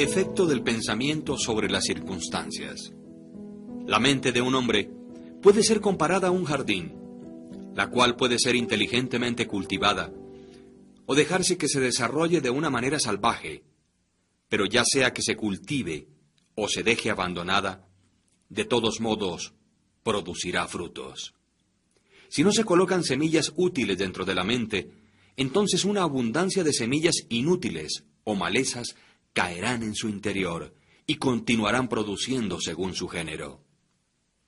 Efecto del pensamiento sobre las circunstancias. La mente de un hombre puede ser comparada a un jardín, la cual puede ser inteligentemente cultivada o dejarse que se desarrolle de una manera salvaje, pero ya sea que se cultive o se deje abandonada, de todos modos producirá frutos. Si no se colocan semillas útiles dentro de la mente, entonces una abundancia de semillas inútiles o malezas caerán en su interior y continuarán produciendo según su género.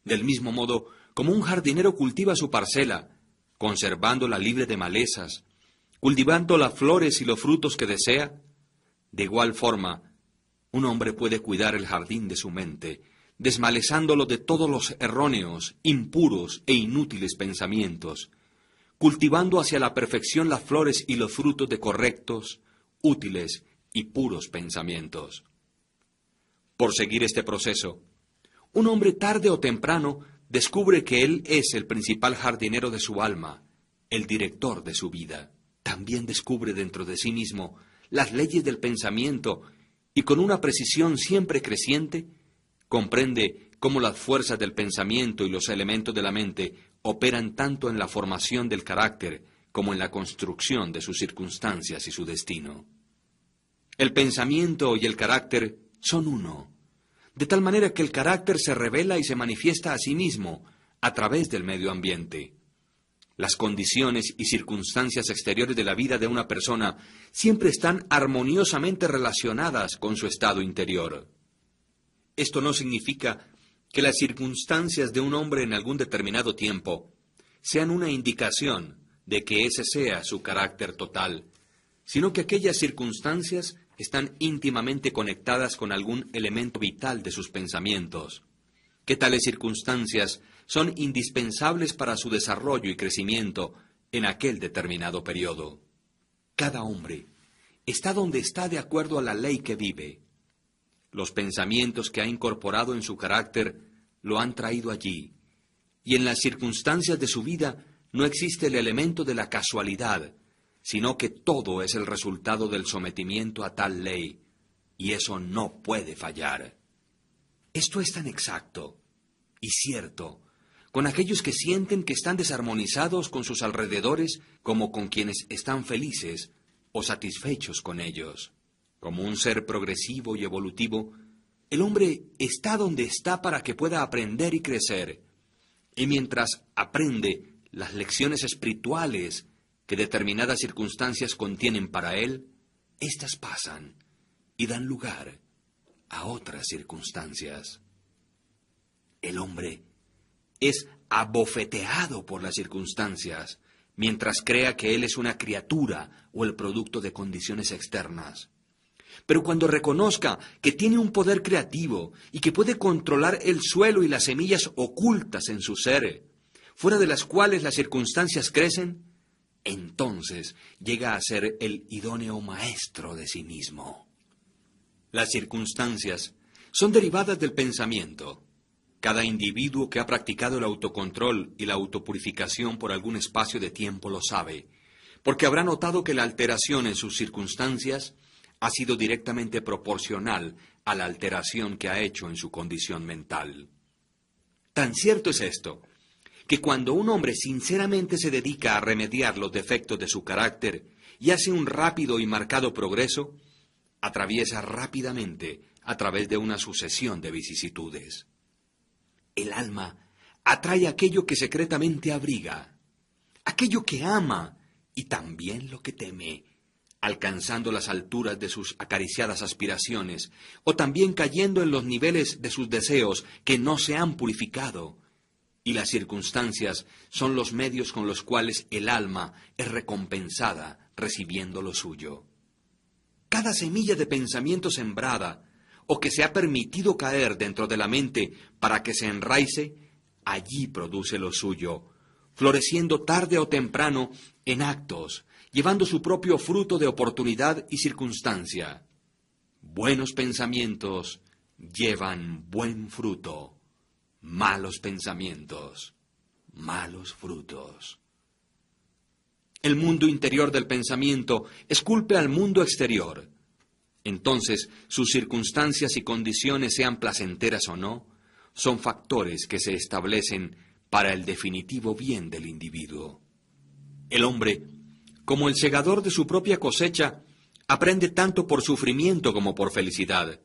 Del mismo modo, como un jardinero cultiva su parcela, conservándola libre de malezas, cultivando las flores y los frutos que desea, de igual forma, un hombre puede cuidar el jardín de su mente, desmalezándolo de todos los erróneos, impuros e inútiles pensamientos, cultivando hacia la perfección las flores y los frutos de correctos, útiles y puros pensamientos. Por seguir este proceso, un hombre tarde o temprano descubre que él es el principal jardinero de su alma, el director de su vida. También descubre dentro de sí mismo las leyes del pensamiento y con una precisión siempre creciente, comprende cómo las fuerzas del pensamiento y los elementos de la mente operan tanto en la formación del carácter como en la construcción de sus circunstancias y su destino. El pensamiento y el carácter son uno, de tal manera que el carácter se revela y se manifiesta a sí mismo a través del medio ambiente. Las condiciones y circunstancias exteriores de la vida de una persona siempre están armoniosamente relacionadas con su estado interior. Esto no significa que las circunstancias de un hombre en algún determinado tiempo sean una indicación de que ese sea su carácter total, sino que aquellas circunstancias están íntimamente conectadas con algún elemento vital de sus pensamientos, que tales circunstancias son indispensables para su desarrollo y crecimiento en aquel determinado periodo. Cada hombre está donde está de acuerdo a la ley que vive. Los pensamientos que ha incorporado en su carácter lo han traído allí, y en las circunstancias de su vida no existe el elemento de la casualidad, sino que todo es el resultado del sometimiento a tal ley, y eso no puede fallar. Esto es tan exacto y cierto con aquellos que sienten que están desarmonizados con sus alrededores como con quienes están felices o satisfechos con ellos. Como un ser progresivo y evolutivo, el hombre está donde está para que pueda aprender y crecer, y mientras aprende las lecciones espirituales que determinadas circunstancias contienen para él, éstas pasan y dan lugar a otras circunstancias. El hombre es abofeteado por las circunstancias, mientras crea que él es una criatura o el producto de condiciones externas. Pero cuando reconozca que tiene un poder creativo y que puede controlar el suelo y las semillas ocultas en su ser, fuera de las cuales las circunstancias crecen, entonces llega a ser el idóneo maestro de sí mismo. Las circunstancias son derivadas del pensamiento. Cada individuo que ha practicado el autocontrol y la autopurificación por algún espacio de tiempo lo sabe, porque habrá notado que la alteración en sus circunstancias ha sido directamente proporcional a la alteración que ha hecho en su condición mental. Tan cierto es esto, que cuando un hombre sinceramente se dedica a remediar los defectos de su carácter y hace un rápido y marcado progreso, atraviesa rápidamente a través de una sucesión de vicisitudes. El alma atrae aquello que secretamente abriga, aquello que ama y también lo que teme, alcanzando las alturas de sus acariciadas aspiraciones, o también cayendo en los niveles de sus deseos que no se han purificado. Y las circunstancias son los medios con los cuales el alma es recompensada recibiendo lo suyo. Cada semilla de pensamiento sembrada, o que se ha permitido caer dentro de la mente para que se enraice, allí produce lo suyo, floreciendo tarde o temprano en actos, llevando su propio fruto de oportunidad y circunstancia. Buenos pensamientos llevan buen fruto, malos pensamientos, malos frutos. El mundo interior del pensamiento esculpe al mundo exterior. Entonces, sus circunstancias y condiciones, sean placenteras o no, son factores que se establecen para el definitivo bien del individuo. El hombre, como el segador de su propia cosecha, aprende tanto por sufrimiento como por felicidad,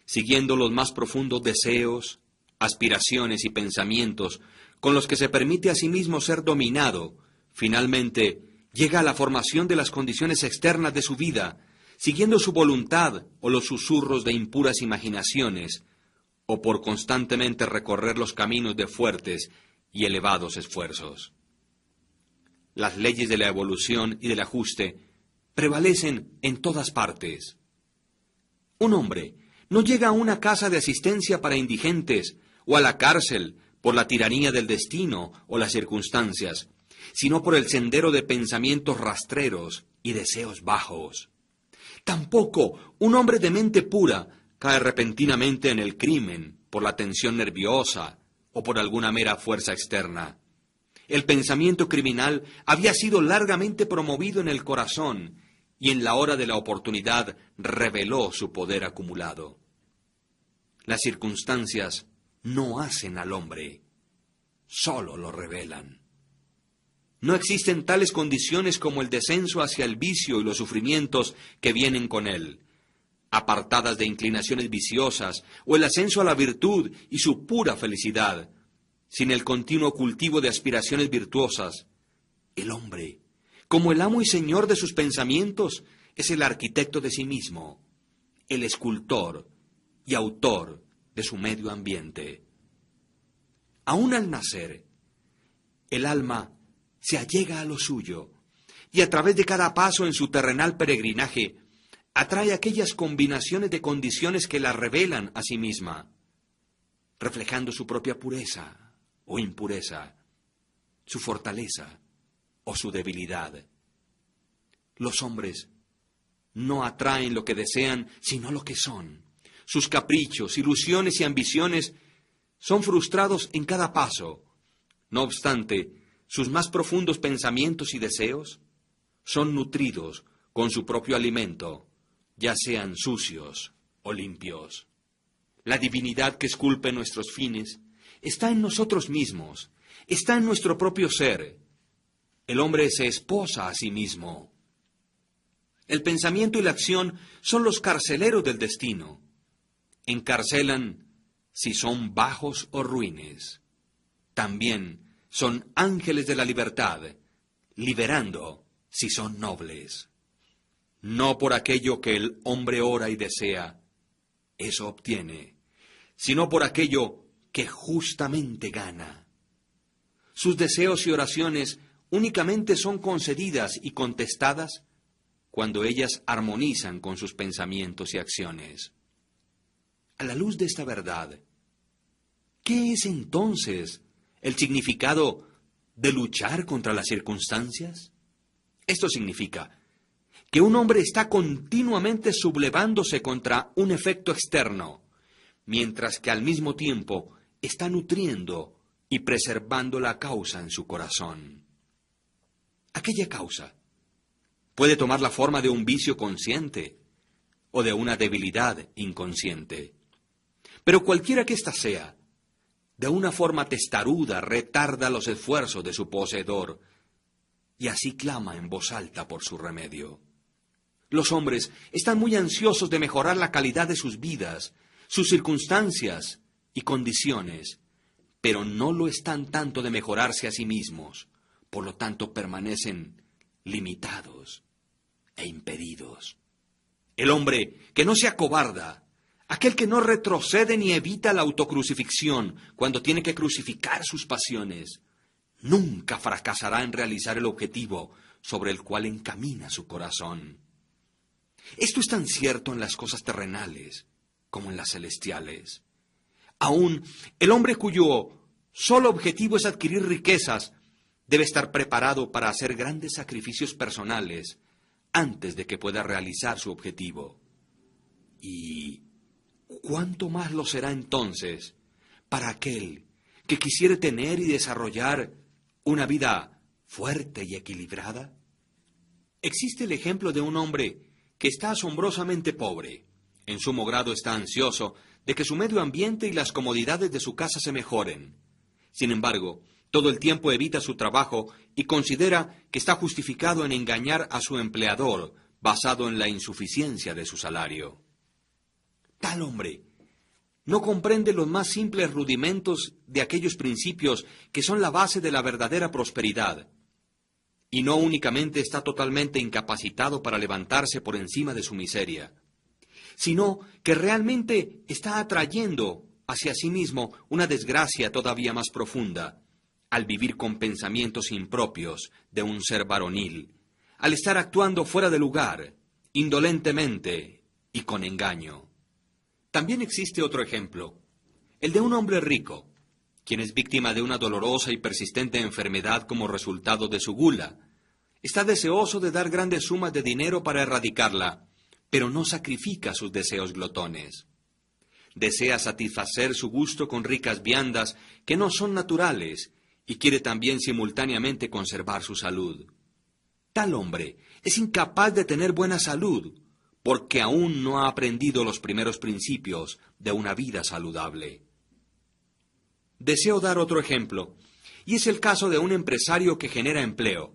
siguiendo los más profundos deseos, aspiraciones y pensamientos con los que se permite a sí mismo ser dominado. Finalmente, llega a la formación de las condiciones externas de su vida, siguiendo su voluntad o los susurros de impuras imaginaciones, o por constantemente recorrer los caminos de fuertes y elevados esfuerzos. Las leyes de la evolución y del ajuste prevalecen en todas partes. Un hombre no llega a una casa de asistencia para indigentes o a la cárcel por la tiranía del destino o las circunstancias, sino por el sendero de pensamientos rastreros y deseos bajos. Tampoco un hombre de mente pura cae repentinamente en el crimen por la tensión nerviosa o por alguna mera fuerza externa. El pensamiento criminal había sido largamente promovido en el corazón y en la hora de la oportunidad reveló su poder acumulado. Las circunstancias no hacen al hombre, solo lo revelan. No existen tales condiciones como el descenso hacia el vicio y los sufrimientos que vienen con él, apartadas de inclinaciones viciosas, o el ascenso a la virtud y su pura felicidad, sin el continuo cultivo de aspiraciones virtuosas. El hombre, como el amo y señor de sus pensamientos, es el arquitecto de sí mismo, el escultor y autor de su medio ambiente. Aún al nacer, el alma se allega a lo suyo, y a través de cada paso en su terrenal peregrinaje, atrae aquellas combinaciones de condiciones que la revelan a sí misma, reflejando su propia pureza o impureza, su fortaleza o su debilidad. Los hombres no atraen lo que desean, sino lo que son. Sus caprichos, ilusiones y ambiciones son frustrados en cada paso. No obstante, sus más profundos pensamientos y deseos son nutridos con su propio alimento, ya sean sucios o limpios. La divinidad que esculpe nuestros fines está en nosotros mismos, está en nuestro propio ser. El hombre se esposa a sí mismo. El pensamiento y la acción son los carceleros del destino. Encarcelan si son bajos o ruines. También son ángeles de la libertad, liberando si son nobles. No por aquello que el hombre ora y desea, eso obtiene, sino por aquello que justamente gana. Sus deseos y oraciones únicamente son concedidas y contestadas cuando ellas armonizan con sus pensamientos y acciones. A la luz de esta verdad, ¿qué es entonces el significado de luchar contra las circunstancias? Esto significa que un hombre está continuamente sublevándose contra un efecto externo, mientras que al mismo tiempo está nutriendo y preservando la causa en su corazón. Aquella causa puede tomar la forma de un vicio consciente o de una debilidad inconsciente. Pero cualquiera que ésta sea, de una forma testaruda retarda los esfuerzos de su poseedor y así clama en voz alta por su remedio. Los hombres están muy ansiosos de mejorar la calidad de sus vidas, sus circunstancias y condiciones, pero no lo están tanto de mejorarse a sí mismos, por lo tanto permanecen limitados e impedidos. El hombre que no se acobarda, aquel que no retrocede ni evita la autocrucifixión cuando tiene que crucificar sus pasiones, nunca fracasará en realizar el objetivo sobre el cual encamina su corazón. Esto es tan cierto en las cosas terrenales como en las celestiales. Aún el hombre cuyo solo objetivo es adquirir riquezas debe estar preparado para hacer grandes sacrificios personales antes de que pueda realizar su objetivo. Y ¿cuánto más lo será entonces para aquel que quisiere tener y desarrollar una vida fuerte y equilibrada? Existe el ejemplo de un hombre que está asombrosamente pobre. En sumo grado está ansioso de que su medio ambiente y las comodidades de su casa se mejoren. Sin embargo, todo el tiempo evita su trabajo y considera que está justificado en engañar a su empleador basado en la insuficiencia de su salario. Tal hombre no comprende los más simples rudimentos de aquellos principios que son la base de la verdadera prosperidad, y no únicamente está totalmente incapacitado para levantarse por encima de su miseria, sino que realmente está atrayendo hacia sí mismo una desgracia todavía más profunda, al vivir con pensamientos impropios de un ser varonil, al estar actuando fuera de lugar, indolentemente y con engaño. También existe otro ejemplo, el de un hombre rico, quien es víctima de una dolorosa y persistente enfermedad como resultado de su gula. Está deseoso de dar grandes sumas de dinero para erradicarla, pero no sacrifica sus deseos glotones. Desea satisfacer su gusto con ricas viandas que no son naturales y quiere también simultáneamente conservar su salud. Tal hombre es incapaz de tener buena salud porque aún no ha aprendido los primeros principios de una vida saludable. Deseo dar otro ejemplo, y es el caso de un empresario que genera empleo,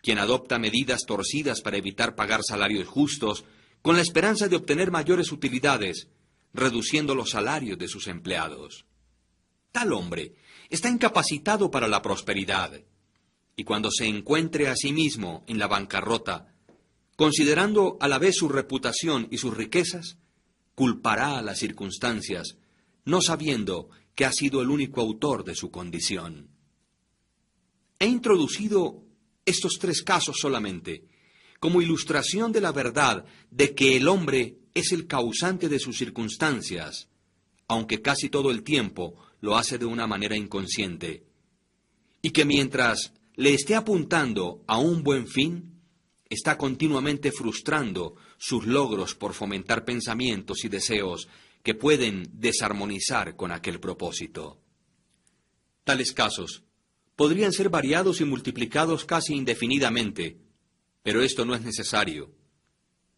quien adopta medidas torcidas para evitar pagar salarios justos con la esperanza de obtener mayores utilidades, reduciendo los salarios de sus empleados. Tal hombre está incapacitado para la prosperidad, y cuando se encuentre a sí mismo en la bancarrota, considerando a la vez su reputación y sus riquezas, culpará a las circunstancias, no sabiendo que ha sido el único autor de su condición. He introducido estos 3 casos solamente, como ilustración de la verdad de que el hombre es el causante de sus circunstancias, aunque casi todo el tiempo lo hace de una manera inconsciente, y que mientras le esté apuntando a un buen fin, está continuamente frustrando sus logros por fomentar pensamientos y deseos que pueden desarmonizar con aquel propósito. Tales casos podrían ser variados y multiplicados casi indefinidamente, pero esto no es necesario.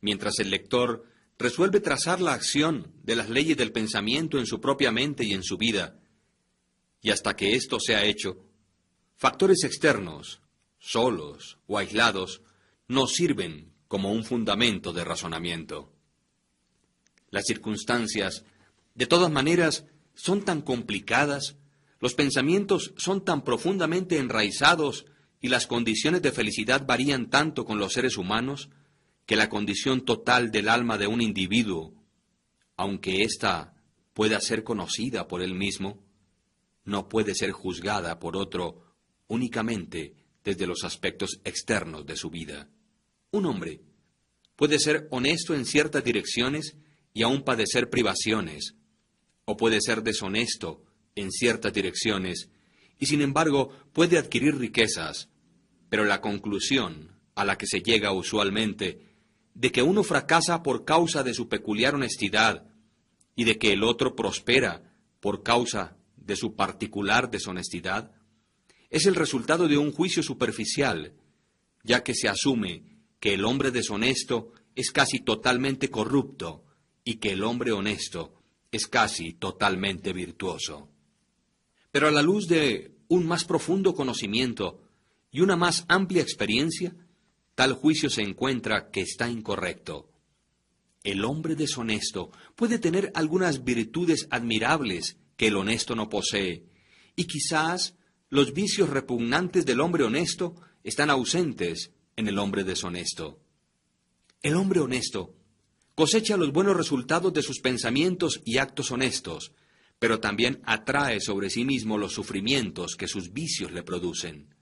Mientras el lector resuelve trazar la acción de las leyes del pensamiento en su propia mente y en su vida, y hasta que esto sea hecho, factores externos, solos o aislados, no sirven como un fundamento de razonamiento. Las circunstancias, de todas maneras, son tan complicadas, los pensamientos son tan profundamente enraizados y las condiciones de felicidad varían tanto con los seres humanos, que la condición total del alma de un individuo, aunque ésta pueda ser conocida por él mismo, no puede ser juzgada por otro únicamente desde los aspectos externos de su vida. Un hombre puede ser honesto en ciertas direcciones y aún padecer privaciones, o puede ser deshonesto en ciertas direcciones y sin embargo puede adquirir riquezas, pero la conclusión a la que se llega usualmente de que uno fracasa por causa de su peculiar honestidad y de que el otro prospera por causa de su particular deshonestidad, es el resultado de un juicio superficial, ya que se asume que el hombre deshonesto es casi totalmente corrupto y que el hombre honesto es casi totalmente virtuoso. Pero a la luz de un más profundo conocimiento y una más amplia experiencia, tal juicio se encuentra que está incorrecto. El hombre deshonesto puede tener algunas virtudes admirables que el honesto no posee, y quizás los vicios repugnantes del hombre honesto están ausentes en el hombre deshonesto. El hombre honesto cosecha los buenos resultados de sus pensamientos y actos honestos, pero también atrae sobre sí mismo los sufrimientos que sus vicios le producen.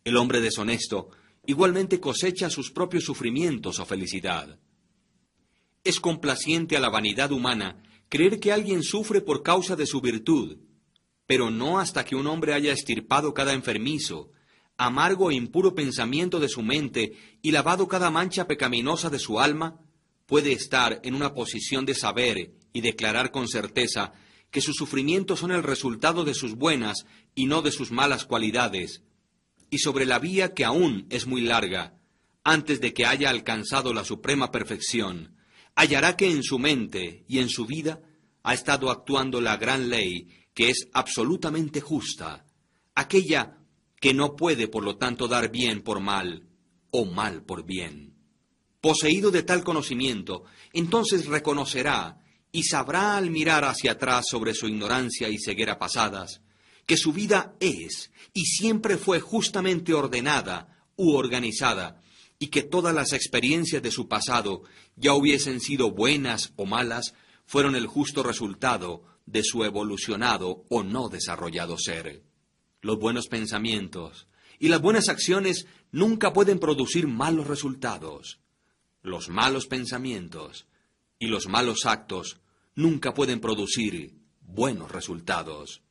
El hombre deshonesto igualmente cosecha sus propios sufrimientos o felicidad. Es complaciente a la vanidad humana creer que alguien sufre por causa de su virtud, pero no hasta que un hombre haya extirpado cada enfermizo, amargo e impuro pensamiento de su mente y lavado cada mancha pecaminosa de su alma, puede estar en una posición de saber y declarar con certeza que sus sufrimientos son el resultado de sus buenas y no de sus malas cualidades, y sobre la vía que aún es muy larga, antes de que haya alcanzado la suprema perfección, hallará que en su mente y en su vida ha estado actuando la gran ley que es absolutamente justa, aquella que no puede por lo tanto dar bien por mal o mal por bien. Poseído de tal conocimiento, entonces reconocerá y sabrá al mirar hacia atrás sobre su ignorancia y ceguera pasadas, que su vida es y siempre fue justamente ordenada u organizada, y que todas las experiencias de su pasado, ya hubiesen sido buenas o malas, fueron el justo resultado de su evolucionado o no desarrollado ser. Los buenos pensamientos y las buenas acciones nunca pueden producir malos resultados. Los malos pensamientos y los malos actos nunca pueden producir buenos resultados.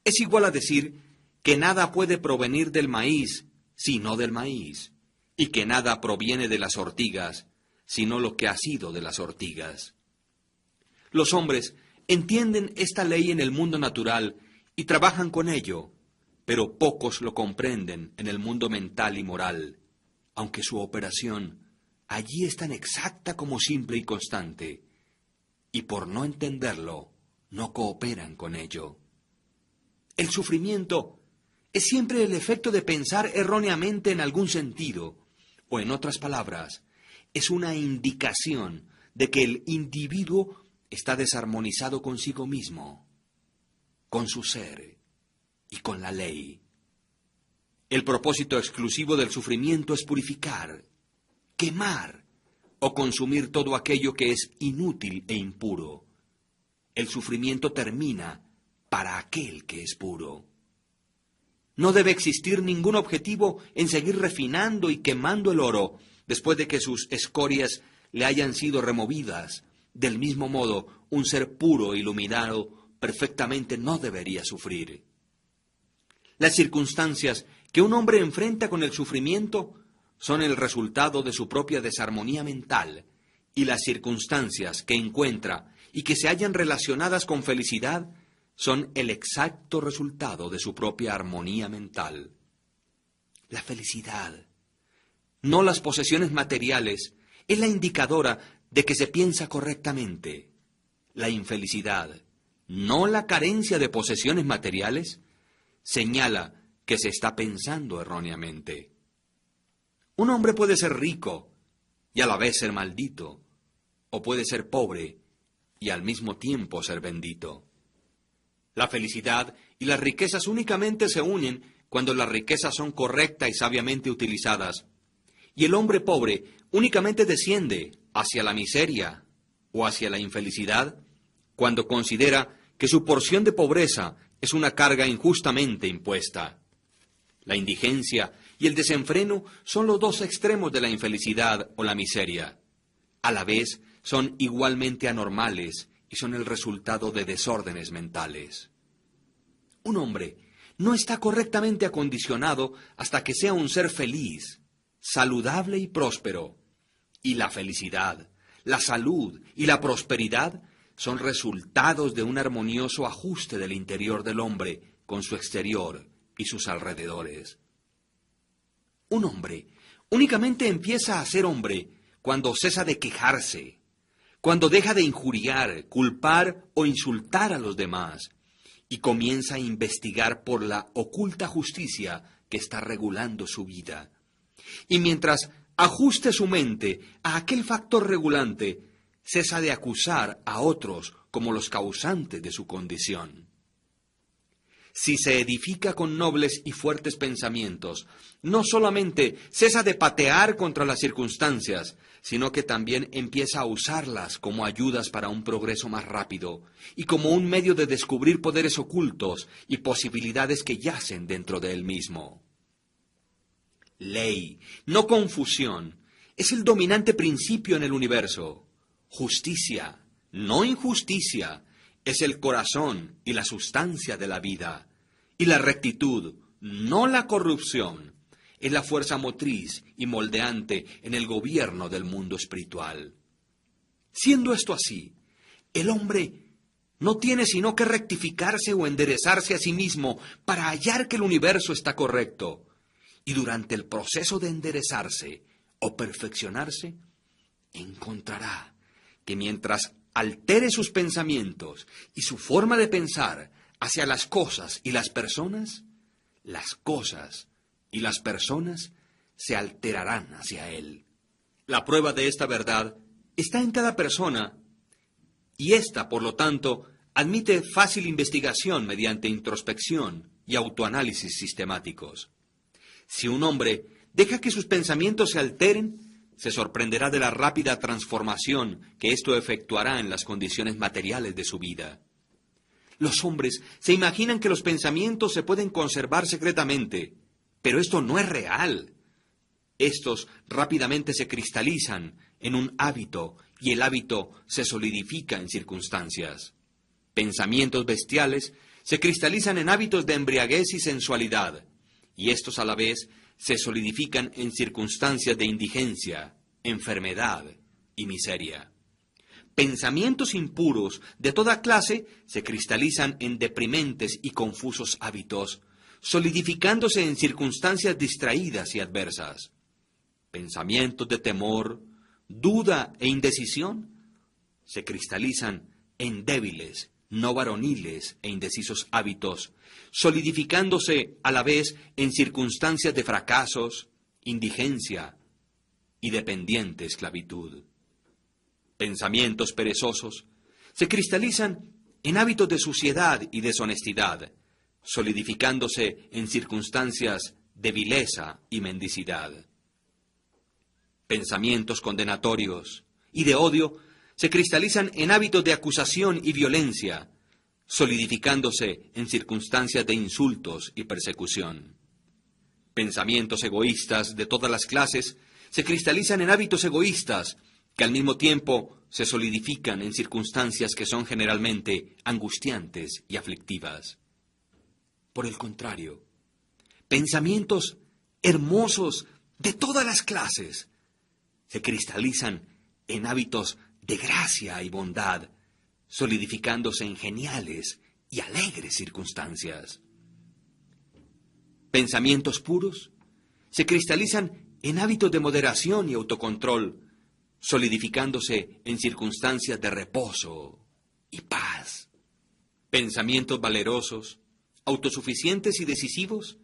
Es igual a decir que nada puede provenir del maíz sino del maíz, y que nada proviene de las ortigas sino lo que ha sido de las ortigas. Los hombres entienden esta ley en el mundo natural y trabajan con ello, pero pocos lo comprenden en el mundo mental y moral, aunque su operación allí es tan exacta como simple y constante, y por no entenderlo, no cooperan con ello. El sufrimiento es siempre el efecto de pensar erróneamente en algún sentido, o en otras palabras, es una indicación de que el individuo está desarmonizado consigo mismo, con su ser y con la ley. El propósito exclusivo del sufrimiento es purificar, quemar o consumir todo aquello que es inútil e impuro. El sufrimiento termina para aquel que es puro. No debe existir ningún objetivo en seguir refinando y quemando el oro después de que sus escorias le hayan sido removidas. Del mismo modo, un ser puro e iluminado perfectamente no debería sufrir. Las circunstancias que un hombre enfrenta con el sufrimiento son el resultado de su propia desarmonía mental, y las circunstancias que encuentra y que se hallan relacionadas con felicidad son el exacto resultado de su propia armonía mental. La felicidad, no las posesiones materiales, es la indicadora de que se piensa correctamente. La infelicidad, no la carencia de posesiones materiales, señala que se está pensando erróneamente. Un hombre puede ser rico y a la vez ser maldito, o puede ser pobre y al mismo tiempo ser bendito. La felicidad y las riquezas únicamente se unen cuando las riquezas son correctas y sabiamente utilizadas, y el hombre pobre únicamente desciende hacia la miseria o hacia la infelicidad cuando considera que su porción de pobreza es una carga injustamente impuesta. La indigencia y el desenfreno son los dos extremos de la infelicidad o la miseria. A la vez son igualmente anormales y son el resultado de desórdenes mentales. Un hombre no está correctamente acondicionado hasta que sea un ser feliz, saludable y próspero. Y la felicidad, la salud y la prosperidad son resultados de un armonioso ajuste del interior del hombre con su exterior y sus alrededores. Un hombre únicamente empieza a ser hombre cuando cesa de quejarse, cuando deja de injuriar, culpar o insultar a los demás, y comienza a investigar por la oculta justicia que está regulando su vida. Y mientras ajuste su mente a aquel factor regulante, cesa de acusar a otros como los causantes de su condición. Si se edifica con nobles y fuertes pensamientos, no solamente cesa de patear contra las circunstancias, sino que también empieza a usarlas como ayudas para un progreso más rápido y como un medio de descubrir poderes ocultos y posibilidades que yacen dentro de él mismo. Ley, no confusión, es el dominante principio en el universo. Justicia, no injusticia, es el corazón y la sustancia de la vida. Y la rectitud, no la corrupción, es la fuerza motriz y moldeante en el gobierno del mundo espiritual. Siendo esto así, el hombre no tiene sino que rectificarse o enderezarse a sí mismo para hallar que el universo está correcto. Y durante el proceso de enderezarse o perfeccionarse, encontrará que mientras altere sus pensamientos y su forma de pensar hacia las cosas y las personas y las personas se alterarán hacia él. La prueba de esta verdad está en cada persona y ésta, por lo tanto, admite fácil investigación mediante introspección y autoanálisis sistemáticos. Si un hombre deja que sus pensamientos se alteren, se sorprenderá de la rápida transformación que esto efectuará en las condiciones materiales de su vida. Los hombres se imaginan que los pensamientos se pueden conservar secretamente, pero esto no es real. Estos rápidamente se cristalizan en un hábito y el hábito se solidifica en circunstancias. Pensamientos bestiales se cristalizan en hábitos de embriaguez y sensualidad, y estos a la vez se solidifican en circunstancias de indigencia, enfermedad y miseria. Pensamientos impuros de toda clase se cristalizan en deprimentes y confusos hábitos, solidificándose en circunstancias distraídas y adversas. Pensamientos de temor, duda e indecisión se cristalizan en débiles, no varoniles e indecisos hábitos, solidificándose a la vez en circunstancias de fracasos, indigencia y dependiente esclavitud. Pensamientos perezosos se cristalizan en hábitos de suciedad y deshonestidad, solidificándose en circunstancias de vileza y mendicidad. Pensamientos condenatorios y de odio se cristalizan en hábitos de acusación y violencia, solidificándose en circunstancias de insultos y persecución. Pensamientos egoístas de todas las clases se cristalizan en hábitos egoístas, que al mismo tiempo se solidifican en circunstancias que son generalmente angustiantes y aflictivas. Por el contrario, pensamientos hermosos de todas las clases se cristalizan en hábitos de gracia y bondad, solidificándose en geniales y alegres circunstancias. Pensamientos puros se cristalizan en hábitos de moderación y autocontrol, solidificándose en circunstancias de reposo y paz. Pensamientos valerosos, autosuficientes y decisivos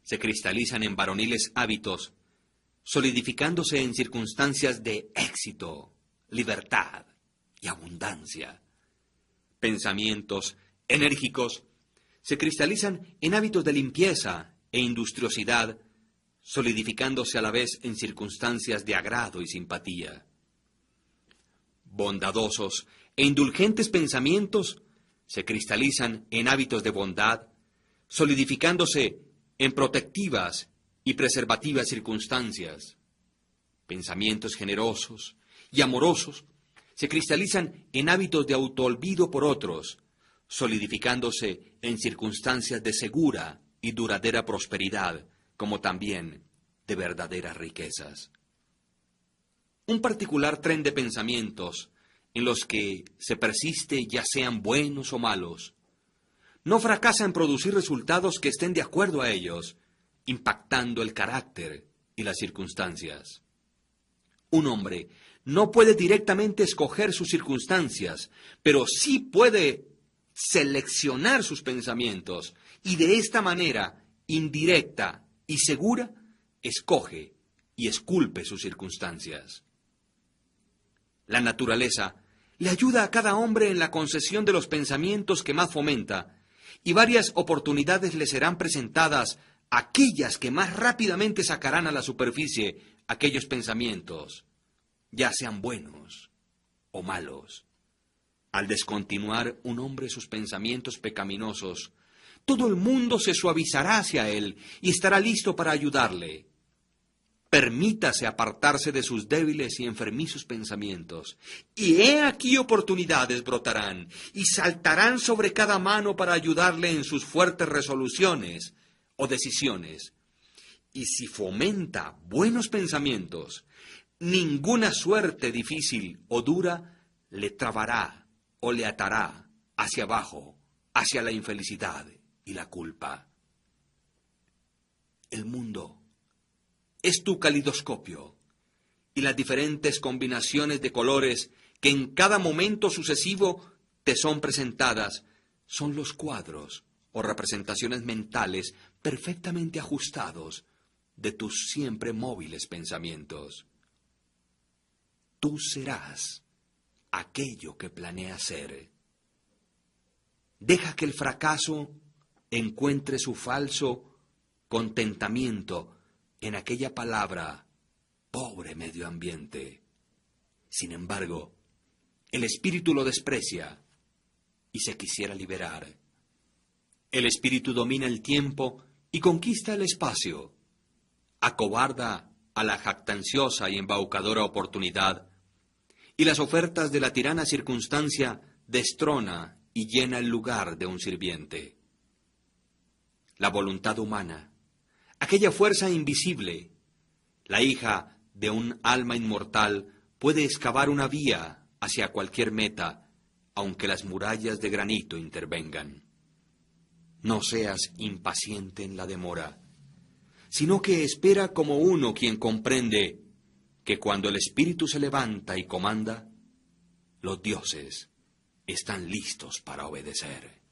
se cristalizan en varoniles hábitos, solidificándose en circunstancias de éxito, libertad y abundancia. Pensamientos enérgicos se cristalizan en hábitos de limpieza e industriosidad, solidificándose a la vez en circunstancias de agrado y simpatía. Bondadosos e indulgentes pensamientos se cristalizan en hábitos de bondad, solidificándose en protectivas y preservativas circunstancias. Pensamientos generosos y amorosos se cristalizan en hábitos de autoolvido por otros, solidificándose en circunstancias de segura y duradera prosperidad, como también de verdaderas riquezas. Un particular tren de pensamientos en los que se persiste, ya sean buenos o malos, no fracasa en producir resultados que estén de acuerdo a ellos, impactando el carácter y las circunstancias. Un hombre no puede directamente escoger sus circunstancias, pero sí puede seleccionar sus pensamientos y de esta manera, indirecta y segura, escoge y esculpe sus circunstancias. La naturaleza le ayuda a cada hombre en la concesión de los pensamientos que más fomenta, y varias oportunidades le serán presentadas, aquellas que más rápidamente sacarán a la superficie aquellos pensamientos, ya sean buenos o malos. Al descontinuar un hombre sus pensamientos pecaminosos, todo el mundo se suavizará hacia él y estará listo para ayudarle. Permítase apartarse de sus débiles y enfermizos pensamientos, y he aquí oportunidades brotarán y saltarán sobre cada mano para ayudarle en sus fuertes resoluciones o decisiones. Y si fomenta buenos pensamientos, ninguna suerte difícil o dura le trabará o le atará hacia abajo, hacia la infelicidad y la culpa. El mundo es tu calidoscopio, y las diferentes combinaciones de colores que en cada momento sucesivo te son presentadas son los cuadros o representaciones mentales perfectamente ajustados de tus siempre móviles pensamientos. Tú serás aquello que planeas ser. Deja que el fracaso encuentre su falso contentamiento en aquella palabra, pobre medio ambiente. Sin embargo, el espíritu lo desprecia y se quisiera liberar. El espíritu domina el tiempo y conquista el espacio. Acobarda a la jactanciosa y embaucadora oportunidad, y las ofertas de la tirana circunstancia destrona y llena el lugar de un sirviente. La voluntad humana, aquella fuerza invisible, la hija de un alma inmortal, puede excavar una vía hacia cualquier meta, aunque las murallas de granito intervengan. No seas impaciente en la demora, sino que espera como uno quien comprende que cuando el espíritu se levanta y comanda, los dioses están listos para obedecer.